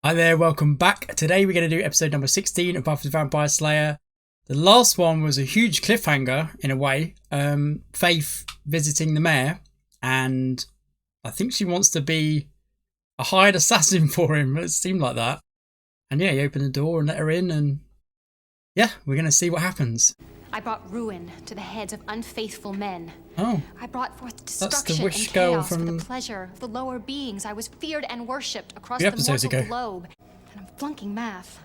Hi there, welcome back. Today we're going to do episode number 16 of Buffy the Vampire Slayer. The last one was a huge cliffhanger, in a way. Faith visiting the mayor, and I think she wants to be a hired assassin for him. It seemed like that. And yeah, he opened the door and let her in, and yeah, we're going to see what happens. I brought ruin to the heads of unfaithful men. Oh. I brought forth That's the destruction wish and girl chaos from for the pleasure of the lower beings. I was feared and worshipped across the the episodes mortal ago. globe. And I'm flunking math.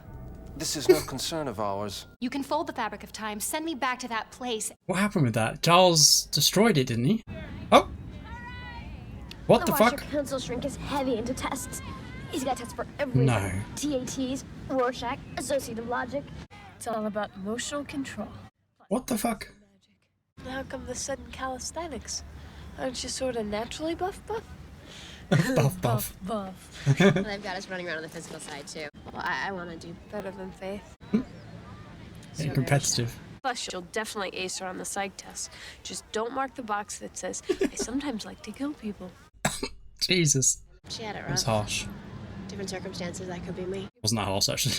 This is no concern of ours. You can fold the fabric of time, send me back to that place. What happened with that? Giles destroyed it, didn't he? Oh! What the fuck? Your pencil shrink is heavy into tests. He's got tests for everything. No. TATs, Rorschach, associative logic. It's all about emotional control. What the fuck? How come the sudden calisthenics? Aren't you sort of naturally buff? Buff. Buff. Well, they've got us running around on the physical side, too. Well, I want to do Better than Faith. Getting competitive. Plus, you'll definitely ace her on the psych test. Just don't mark the box that says, I sometimes like to kill people. Jesus. She had it It was rough. harsh. Different circumstances, that could be me. Wasn't that harsh, actually?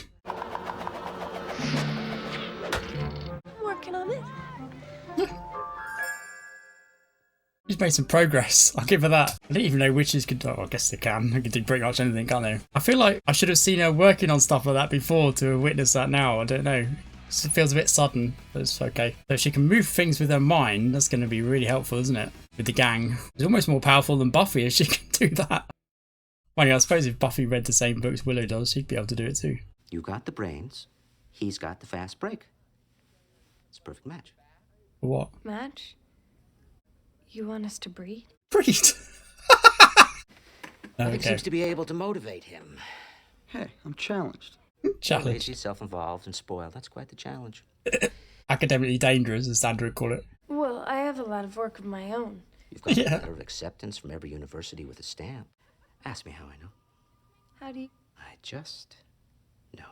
I'm working on it. She's made some progress. I'll give her that. I didn't even know witches could... Oh, I guess they can. They can do pretty much anything, can't they? I feel like I should have seen her working on stuff like that before to witness that now. I don't know. It feels a bit sudden, but it's okay. So she can move things with her mind. That's going to be really helpful, isn't it? With the gang. It's almost more powerful than Buffy if she can do that. Funny, I suppose if Buffy read the same books Willow does, she'd be able to do it too. You got the brains. He's got the fast break. It's a perfect match. For what? Match? You want us to breed? Breed! It Okay. seems to be able to motivate him. Hey, I'm challenged. Challenge. Lazy, self-involved, and spoiled. That's quite the challenge. Academically dangerous, as Sandra would call it. Well, I have a lot of work of my own. You've got Yeah. a letter of acceptance from every university with a stamp. Ask me how I know. How do you... I just know.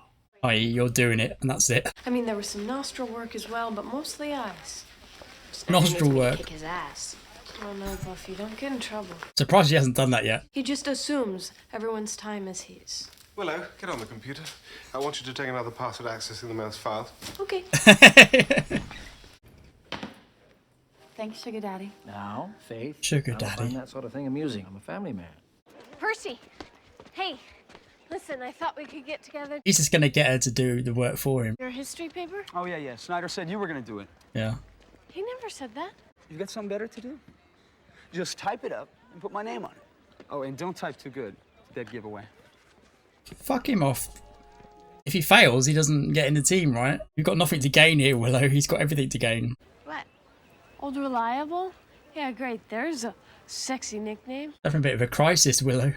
I.e., you're doing it, and that's it. I mean, there was some nostril work as well, but mostly eyes. Nostril work. Kick his ass. Oh no, Buffy, don't get in trouble. Surprised she hasn't done that yet. He just assumes everyone's time is his. Willow, get on the computer. I want you to take another pass at accessing the mail's files. Okay. Thanks, Sugar Daddy. Now, Faith. Sugar I don't daddy. find that sort of thing amusing. I'm a family man. Percy! Hey, listen, I thought we could get together. He's just going to get her to do the work for him. Your history paper? Oh, yeah. Snyder said you were going to do it. Yeah. He never said that. You got something better to do? Just type it up and put my name on it. Oh, and don't type too good. Dead giveaway. Fuck him off. If he fails, he doesn't get in the team, right? You've got nothing to gain here, Willow. He's got everything to gain. What? Old Reliable? Yeah, great. There's a sexy nickname. Having a bit of a crisis, Willow.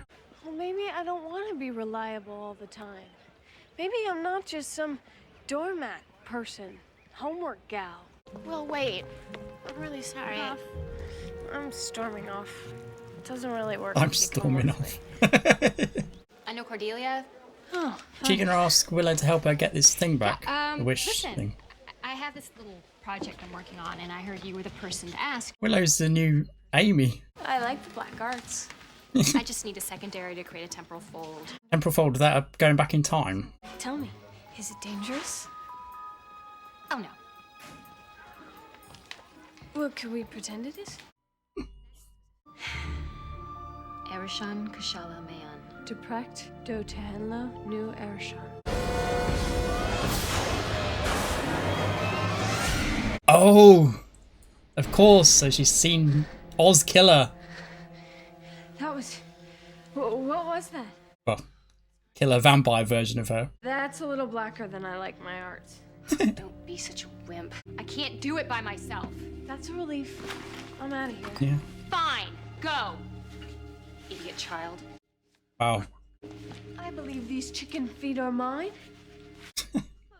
Well, maybe I don't want to be reliable all the time. Maybe I'm not just some doormat person, homework gal. Well, wait. I'm really sorry. I'm storming off. It doesn't really work. I'm if you come storming with off. me. I know Cordelia. Oh, She can ask Willow to help her get this thing back. The wish Listen, thing. I have this little project I'm working on, and I heard you were the person to ask. Willow's the new Amy. I like the black arts. I just need a secondary to create a temporal fold. Temporal fold that going back in time. Tell me, is it dangerous? Oh no. Well, can we pretend it is? Erishan Kushala Mayan. Deprect do Tehenlo nu Erishan. Oh! Of course, so she's seen Oz kill her. That was... What was that? Well, kill a vampire version of her. That's a little blacker than I like my arts. Don't be such a wimp. I can't do it by myself. That's a relief. I'm out of here. Yeah. Fine, go. Idiot child. Wow. I believe these chicken feet are mine.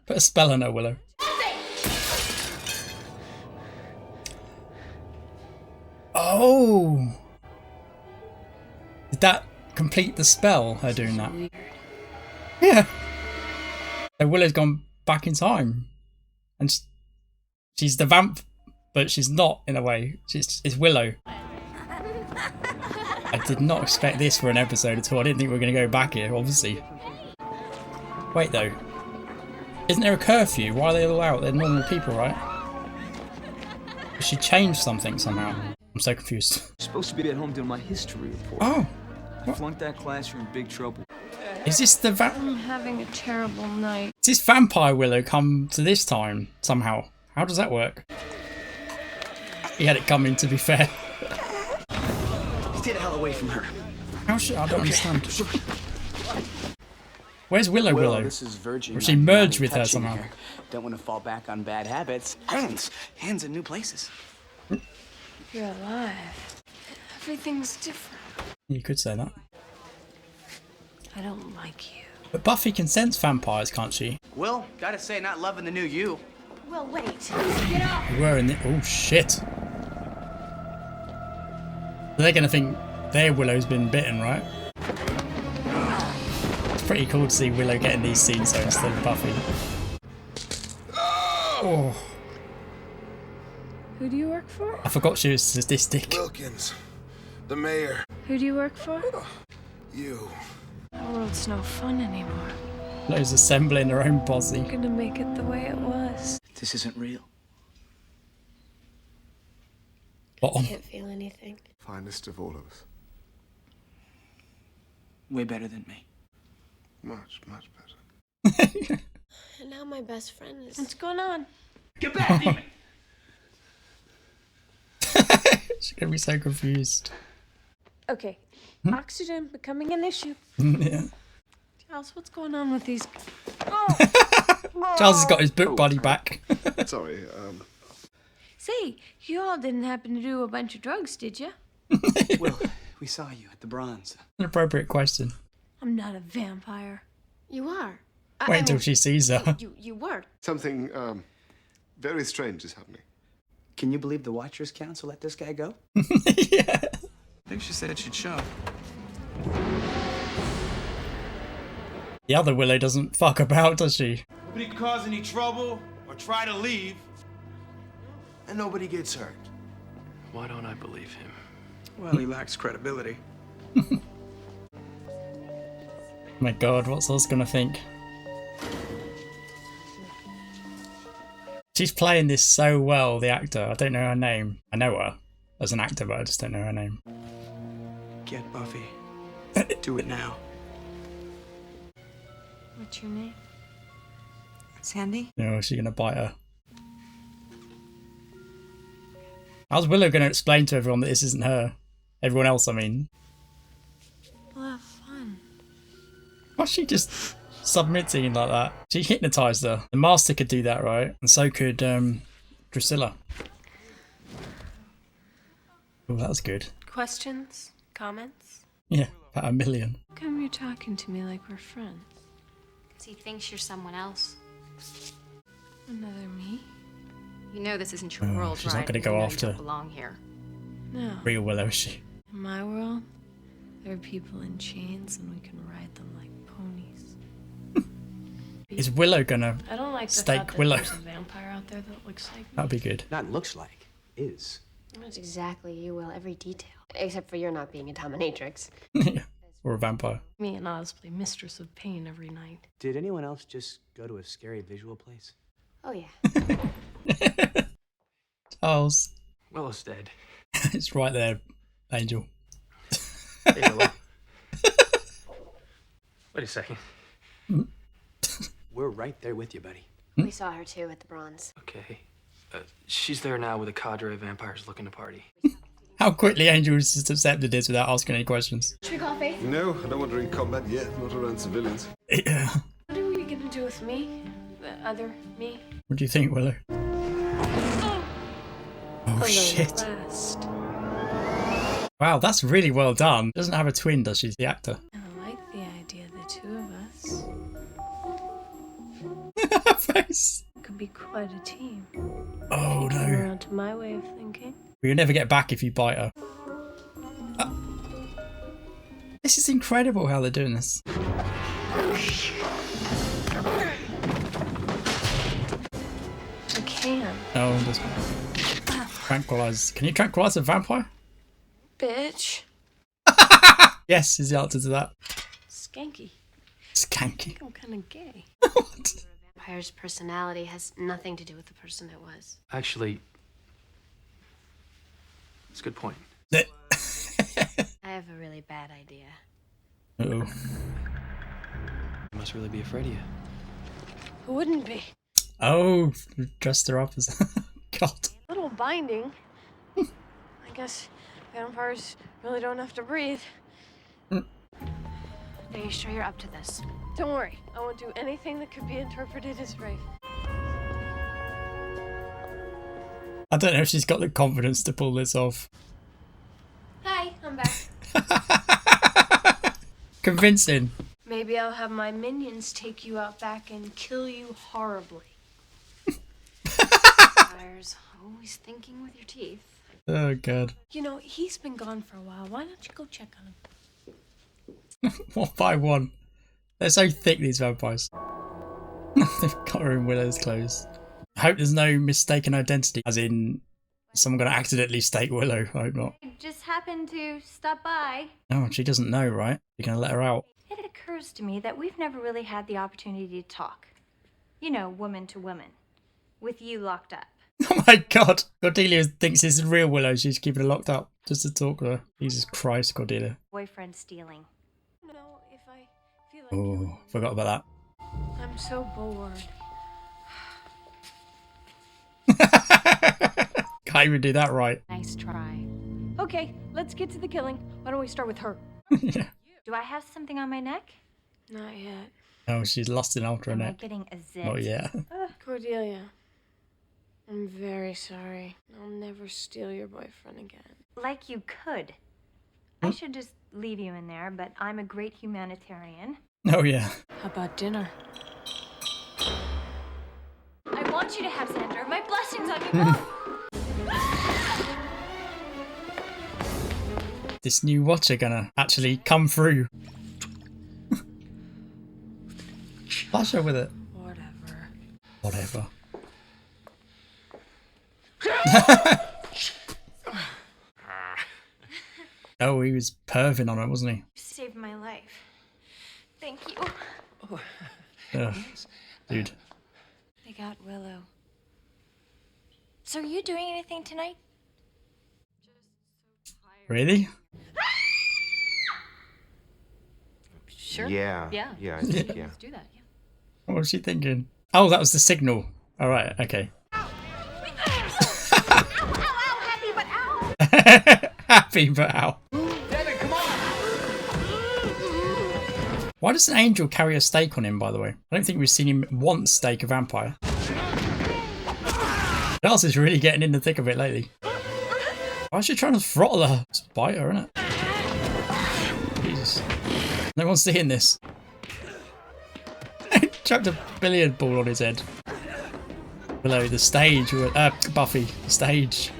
Put a spell on her, Willow. Oh! Did that complete the spell, her doing that? Yeah. So Willow's gone back in time. And she's the vamp, but she's not in a way. It's Willow. I did not expect this for an episode at all. I didn't think we were going to go back here, obviously. Wait though. Isn't there a curfew? Why are they all out? They're normal people, right? She changed something somehow. I'm so confused. I'm supposed to be at home doing my history report. Oh! Flunked that class, you're in big trouble. Is this the I'm having a terrible night. Does this vampire Willow come to this time somehow? How does that work? He had it coming, to be fair. Stay the hell away from her. How should I don't understand. Where's Willow? This is Virgin. Or she merged with her somehow. Here. Don't want to fall back on bad habits. Hands in new places. You're alive. Everything's different. You could say that. I don't like you. But Buffy can sense vampires, can't she? Will, gotta say, not loving the new you. Well, wait. Get up! We were in the... Oh, shit. They're going to think their Willow's been bitten, right? It's pretty cool to see Willow getting these scenes, though, instead of Buffy. Oh. Who do you work for? I forgot she was sadistic. Wilkins, the mayor, Who do you work for? you. The world's no fun anymore. Willow's assembling her own posse. I'm gonna make it the way it was. This isn't real. Bottom. Can't feel anything. Finest of all of us. Way better than me. Much, much better. And now my best friend is. What's going on? Get back, demon! She's going to be so confused. Okay. Oxygen becoming an issue. Yeah. Charles, what's going on with these? Charles has got his book buddy back. Sorry, Say, you all didn't happen to do a bunch of drugs, did you? Will, we saw you at the Bronze. An appropriate question. I'm not a vampire. You are. Wait until she sees her. You were. something, very strange is happening. Can you believe the Watchers Council let this guy go? Yeah. I think she said she'd show. The other Willow doesn't fuck about, does she? Nobody cause any trouble or try to leave, and nobody gets hurt. Why don't I believe him? Well, he lacks credibility. My god, what's Oz gonna think? She's playing this so well, the actor. I don't know her name. I know her as an actor, but I just don't know her name. Get Buffy. Do it now. What's your name? Sandy? No, is she gonna bite her? How's Willow gonna explain to everyone that this isn't her? Everyone else, I mean. We'll have fun. Why's she just submitting like that? She hypnotised her. The Master could do that, right? And so could Drusilla. Oh, that was good. Questions? Comments? Yeah, about 1 million. How come you're talking to me like we're friends? Because he thinks you're someone else. Another me? You know this isn't your Oh, world, she's right? not gonna You go know after- You don't belong here. No. Real Willow, is she? In my world, there are people in chains and we can ride them like ponies. Is Willow gonna I don't like the stake thought that Willow? there's a vampire out there that looks like me. That'd be good. Not looks like, is. That's exactly you, Will. Every detail. Except for you're not being a dominatrix. Yeah. Or a vampire. Me and Oz play Mistress of Pain every night. Did anyone else just go to a scary visual place? Oh, yeah. Charles. Willow's dead. It's right there, Angel. Hey, Willow. Wait a second. We're right there with you, buddy. We saw her too at the Bronze. Okay. She's there now with a cadre of vampires looking to party. How quickly Angel just accepted this without asking any questions. Should we call Faith? No, I don't want her in combat yet, not around civilians. Yeah. What are we gonna do with me? The other me? What do you think, Willow? Oh, Alone shit. at last. Wow, that's really well done. Doesn't have a twin, does she, the actor? I like the idea, the two of us. Face. Could be quite a team. Oh, Come no. around to my way of thinking. You'll never get back if you bite her. This is incredible how they're doing this. I can. Oh, there's tranquilize. Can you tranquilize a vampire? Bitch. Yes, is the answer to that. Skanky. Skanky. I'm kind of gay. What? Vampire's personality has nothing to do with the person it was. Actually, it's a good point. I have a really bad idea. Uh-oh. I must really be afraid of you. Who wouldn't be? Oh, dressed her up as... God. A little binding. I guess vampires really don't have to breathe. Are you sure you're up to this? Don't worry. I won't do anything that could be interpreted as rape. I don't know if she's got the confidence to pull this off. Hi, I'm back. Convincing. Maybe I'll have my minions take you out back and kill you horribly. Vampires, always thinking with your teeth. Oh, God. You know, he's been gone for a while. Why don't you go check on him? One by one. They're so thick, these vampires. They've got her in Willow's clothes. I hope there's no mistaken identity, as in someone going to accidentally stake Willow. I hope not. I just happened to stop by. Oh, she doesn't know, right? You're going to let her out. It occurs to me that we've never really had the opportunity to talk. You know, woman to woman. With you locked up. Oh my God. Cordelia thinks this is real Willow. She's keeping her locked up just to talk to her. Jesus Christ, Cordelia. Boyfriend stealing. No, if I feel like Oh, forgot about I'm so bored. that. Can't even do that right. Nice try. Okay, let's get to the killing. Why don't we start with her? Yeah. Do I have something on my neck? Not yet. Oh, she's lost in after her Am I neck. getting a zit? Not yet. Cordelia, I'm very sorry. I'll never steal your boyfriend again. Like you could. I should just leave you in there, but I'm a great humanitarian. Oh, yeah. How about dinner? I want you to have Xander. My blessings on you both. This new watcher gonna actually come through. Flash her with it. Whatever. Oh, he was perving on her, wasn't he? You saved my life. Thank you. Ugh. Dude. They got Willow. So are you doing anything tonight? Really? Sure. Yeah. Yeah. I think, yeah. Let's do that. Yeah. What was she thinking? Oh, that was the signal. All right, okay. Happy but ow. Devin, come on! Why does an angel carry a stake on him, by the way? I don't think we've seen him once stake a vampire. Giles is really getting in the thick of it lately. Why is she trying to throttle her? It's a biter, isn't it? Jesus. No one's seeing this. Chucked a billiard ball on his head. Below the stage, Buffy, the stage.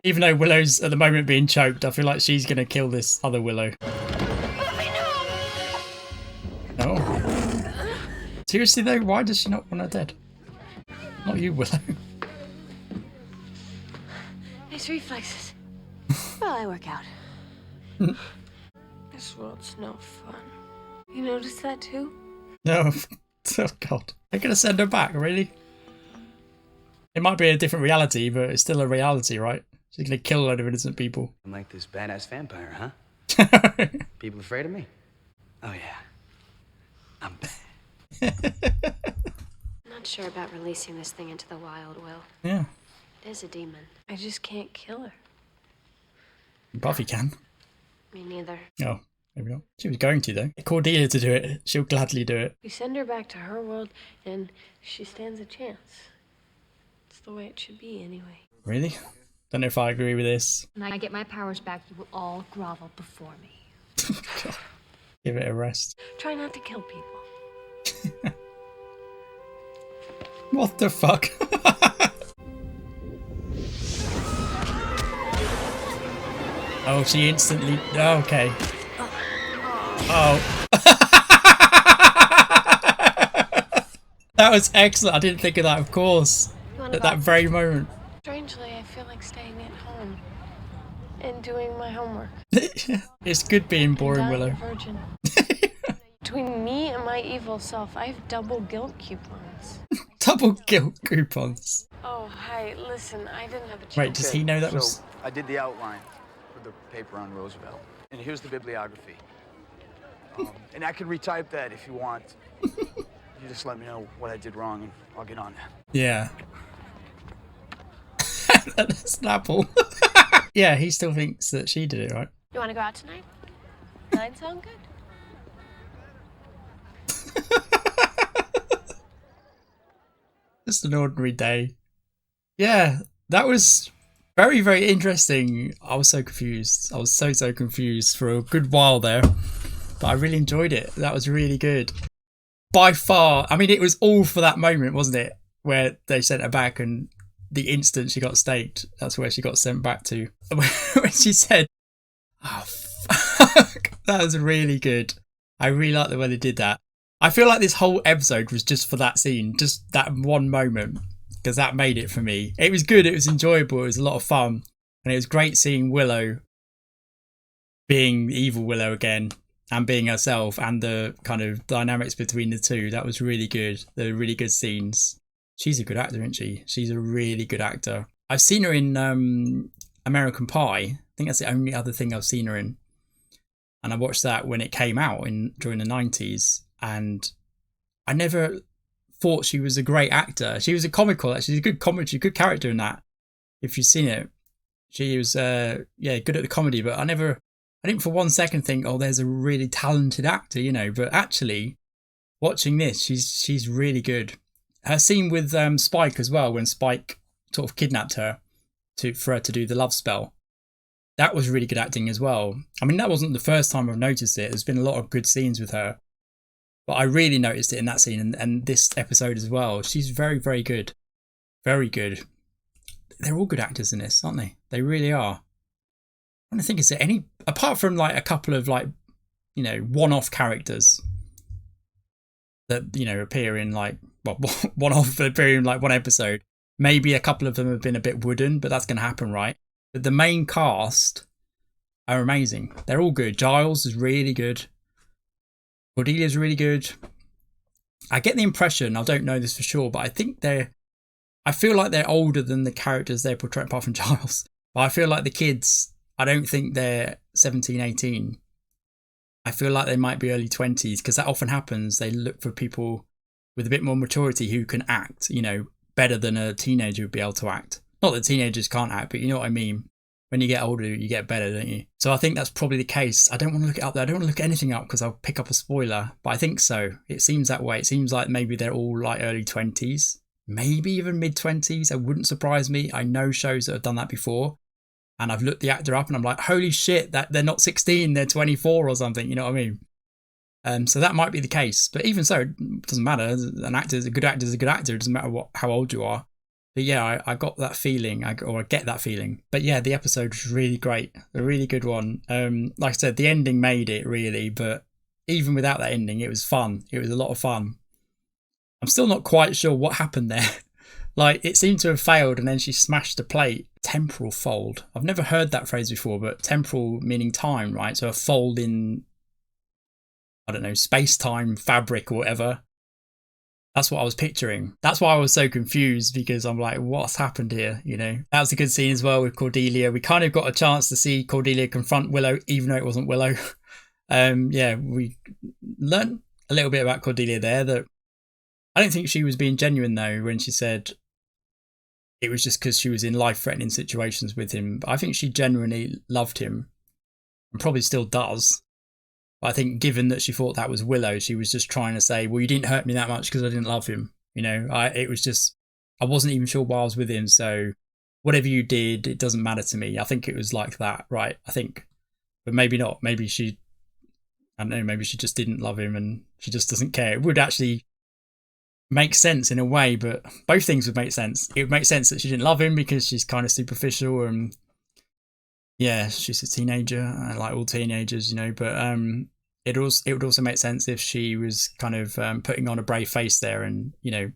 Even though Willow's at the moment being choked, I feel like she's going to kill this other Willow. No. Seriously though, why does she not want her dead? Not you, Willow. Nice reflexes. Well, I work out. This world's no fun. You notice that too? No. Oh God. They're going to send her back, really? It might be a different reality, but it's still a reality, right? She's going to kill a load of innocent people. I'm like this badass vampire, huh? People afraid of me? Oh, yeah. I'm bad. I'm not sure about releasing this thing into the wild, Will. Yeah. It is a demon. I just can't kill her. Buffy can. Me neither. Oh, maybe not. She was going to, though. Cordelia to do it. She'll gladly do it. We send her back to her world, and she stands a chance. It's the way it should be, anyway. Really? Don't know if I agree with this. When I get my powers back, you will all grovel before me. God. Give it a rest. Try not to kill people. What the fuck? Oh, she instantly... Oh, okay. Oh. That was excellent. I didn't think of that, of course. At that very moment. Strangely, I feel like staying at home and doing my homework. It's good being boring, Dying Willow. a virgin. between me and my evil self, I have double guilt coupons. Double guilt coupons. Oh, hi. Listen, I didn't have a chance. Wait, does he know that was... So, I did the outline for the paper on Roosevelt. And here's the bibliography. And I can retype that if you want. You just let me know what I did wrong and I'll get on that. Yeah. That's Snapple. Yeah, he still thinks that she did it, right? You want to go out tonight? 9 sound good? Just an ordinary day. Yeah, that was very, very interesting. I was so confused. I was so confused for a good while there. But I really enjoyed it. That was really good. By far, I mean, it was all for that moment, wasn't it? Where they sent her back and the instant she got staked, that's where she got sent back to. When she said, oh, fuck. That was really good. I really like the way they did that. I feel like this whole episode was just for that scene, just that one moment, because that made it for me. It was good, it was enjoyable, it was a lot of fun, and it was great seeing Willow being evil Willow again and being herself, and the kind of dynamics between the two. That was really good. They were really good scenes. She's a good actor, isn't she? She's a really good actor. I've seen her in American Pie. I think that's the only other thing I've seen her in. And I watched that when it came out during the 90s. And I never thought she was a great actor. She was a comical, actually. She's a good comedy, good character in that. If you've seen it, she was good at the comedy. But I didn't for one second think, oh, there's a really talented actor, you know. But actually, watching this, she's really good. Her scene with Spike as well, when Spike sort of kidnapped her for her to do the love spell. That was really good acting as well. I mean, that wasn't the first time I've noticed it. There's been a lot of good scenes with her. But I really noticed it in that scene and this episode as well. She's very, very good. Very good. They're all good actors in this, aren't they? They really are. I don't think is there any, apart from like a couple of like, you know, one-off characters that, you know, appear in like, well, one-off appear in like one episode. Maybe a couple of them have been a bit wooden, but that's going to happen, right? But the main cast are amazing. They're all good. Giles is really good. Cordelia's really good. I get the impression, I don't know this for sure, but I feel like they're older than the characters they're portraying, apart from Giles. But I feel like the kids, I don't think they're 17, 18. I feel like they might be early 20s, because that often happens. They look for people with a bit more maturity who can act, you know, better than a teenager would be able to act. Not that teenagers can't act, but you know what I mean. When you get older, you get better, don't you? So I think that's probably the case. I don't want to look it up there. I don't want to look anything up because I'll pick up a spoiler. But I think so. It seems that way. It seems like maybe they're all like early 20s. Maybe even mid-20s. It wouldn't surprise me. I know shows that have done that before. And I've looked the actor up and I'm like, holy shit, that they're not 16, they're 24 or something. You know what I mean? So that might be the case. But even so, it doesn't matter. An actor is a good actor is a good actor. It doesn't matter how old you are. But yeah, I got that feeling, I get that feeling. But yeah, the episode was really great. A really good one. Like I said, the ending made it really, but even without that ending, it was fun. It was a lot of fun. I'm still not quite sure what happened there. Like, it seemed to have failed and then she smashed the plate. Temporal fold. I've never heard that phrase before, but temporal meaning time, right? So a fold in, I don't know, space-time fabric or whatever. That's what I was picturing. That's why I was so confused, because I'm like, what's happened here? You know, that was a good scene as well with Cordelia. We kind of got a chance to see Cordelia confront Willow, even though it wasn't Willow. Yeah, we learned a little bit about Cordelia there. That I don't think she was being genuine though when she said it was just because she was in life-threatening situations with him. But I think she genuinely loved him, and probably still does. I think given that she thought that was Willow, she was just trying to say, well, you didn't hurt me that much because I didn't love him. You know, it was just, I wasn't even sure why I was with him. So whatever you did, it doesn't matter to me. I think it was like that, right? I think, but maybe not. Maybe she, I don't know, maybe she just didn't love him and she just doesn't care. It would actually make sense in a way, but both things would make sense. It would make sense that she didn't love him because she's kind of superficial and yeah, she's a teenager, like all teenagers, you know, but it would also make sense if she was kind of putting on a brave face there and, you know,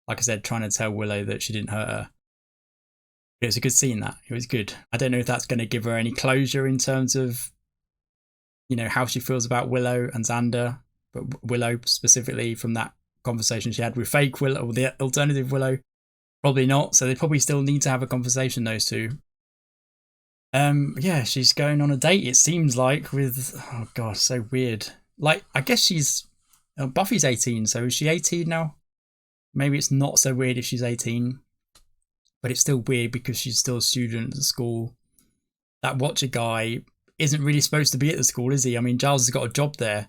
like I said, trying to tell Willow that she didn't hurt her. It was a good scene, that. It was good. I don't know if that's going to give her any closure in terms of, you know, how she feels about Willow and Xander, but Willow specifically from that conversation she had with fake Willow or the alternative Willow, probably not. So they probably still need to have a conversation, those two. Yeah, she's going on a date, it seems like, with, oh god, so weird. Like, I guess she's, Buffy's 18, so is she 18 now? Maybe it's not so weird if she's 18, but it's still weird because she's still a student at the school. That Watcher guy isn't really supposed to be at the school, is he? I mean, Giles has got a job there.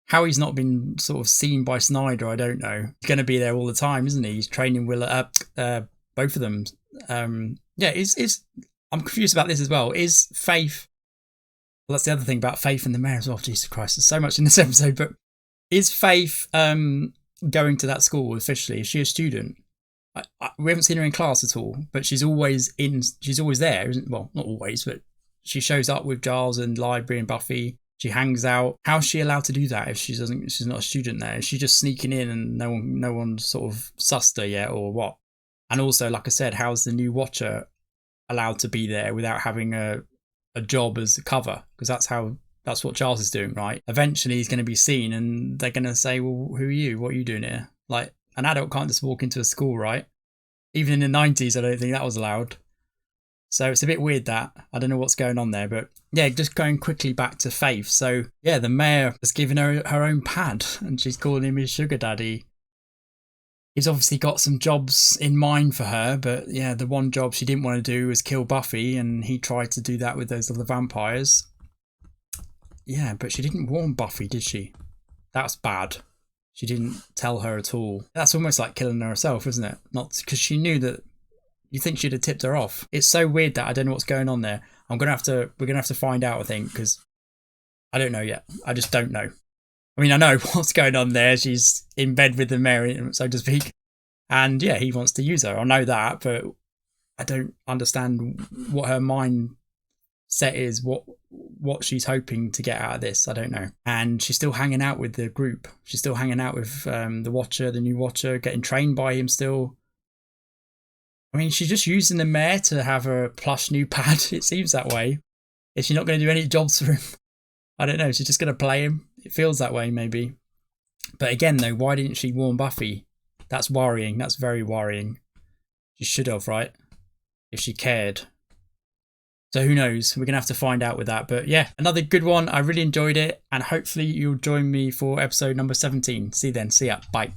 How he's not been sort of seen by Snyder, I don't know. He's going to be there all the time, isn't he? He's training Willow, both of them. Yeah, I'm confused about this as well. Is Faith... Well, that's the other thing about Faith and the mayor as well. Jesus Christ, there's so much in this episode. But is Faith going to that school officially? Is she a student? We haven't seen her in class at all, but she's always there, isn't? Well, not always, but she shows up with Giles and Library and Buffy. She hangs out. How's she allowed to do that if she's not a student there? Is she just sneaking in and no one sort of sussed her yet, or what? And also, like I said, how's the new Watcher allowed to be there without having a job as a cover? Because that's what Giles is doing, right? Eventually he's going to be seen and they're going to say, well, who are you? What are you doing here? Like, an adult can't just walk into a school, right? Even in the 90s, I don't think that was allowed. So it's a bit weird that. I don't know what's going on there. But yeah, just going quickly back to Faith. So yeah, the mayor has given her her own pad and she's calling him his sugar daddy. He's obviously got some jobs in mind for her. But yeah, the one job she didn't want to do was kill Buffy. And he tried to do that with those other vampires. Yeah, but she didn't warn Buffy, did she? That's bad. She didn't tell her at all. That's almost like killing her herself, isn't it? Not because she knew that. You think she'd have tipped her off. It's so weird that I don't know what's going on there. We're gonna have to find out, I think, because I don't know yet. I just don't know. I mean, I know what's going on there. She's in bed with the mayor, so to speak, and yeah, he wants to use her. I know that, but I don't understand what her mindset is. What she's hoping to get out of this, I don't know. And she's still hanging out with the group. She's still hanging out with the Watcher, the new Watcher, getting trained by him still. I mean, she's just using the mayor to have her plush new pad. It seems that way. Is she not going to do any jobs for him? I don't know. She's just going to play him. It feels that way, maybe. But again, though, why didn't she warn Buffy? That's worrying. That's very worrying. She should have, right? If she cared. So who knows? We're going to have to find out with that. But yeah, another good one. I really enjoyed it. And hopefully you'll join me for episode number 17. See you then. See ya. Bye.